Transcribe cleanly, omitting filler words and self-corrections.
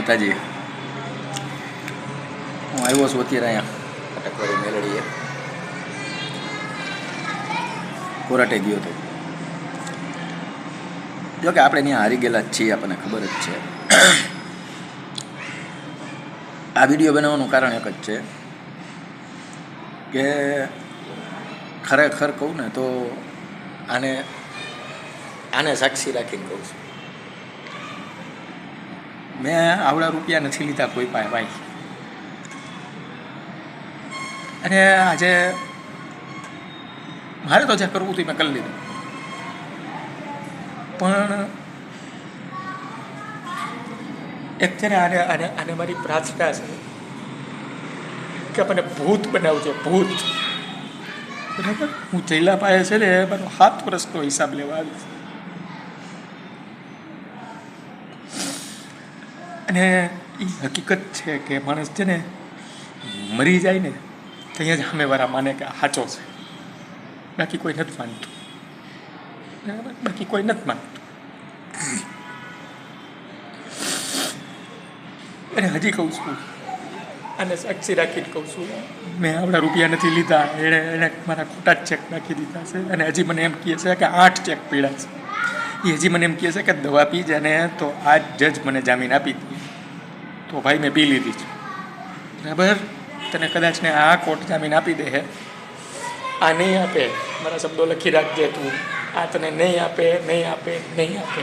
માતાજી, હું આવ્યો છું અત્યારે અહીંયા અટકવાળી મેલડીએ. કોરાટે ગયો હતો. જો કે આપણે ત્યાં હારી ગયેલા જ છીએ, આપણને ખબર જ છે. આ વિડીયો બનાવવાનું કારણ એક જ છે કે ખરેખર કહું ને તો આને સાક્ષી રાખીને કહું છું, મેં આવડા રૂપિયા નથી લીધા કોઈ પાસે ભાઈ. અને આજે મારે તો જે કરવું હતું મેં કરી લીધું, પણ એક છે ને આને મારી પ્રાર્થના છે કે મને ભૂત બનાવજે, ભૂત. બરાબર, હું ચૈલા પાસે છે ને મારો 7 વર્ષનો હિસાબ લેવા આવીશ. અને એ હકીકત છે કે માણસ છે ને મરી જાય ને ત્યાં જ સામેવાળા માને કે સાચો છે, બાકી કોઈ નથી માનતું. બરાબર, બાકી કોઈ નથી માનતું. અને હજી કહું છું, આને સાક્ષી રાખીને કહું છું, મેં આવડા રૂપિયા નથી લીધા, એણે મારા ખોટા ચેક નાખી દીધા છે. અને હજી મને એમ કહે છે કે 8 ચેક પીડા છે. એ હજી મને એમ કહે છે કે દવા પી જાય ને તો આ જજ મને જામીન આપી દે. તો ભાઈ મેં પી લીધી છે. બરાબર, તને કદાચ ને આ કોર્ટ જામીન આપી દે, આ નહીં આપે, મારા શબ્દો લખી રાખજે તું, આ તને નહીં આપે, નહીં આપે, નહીં આપે.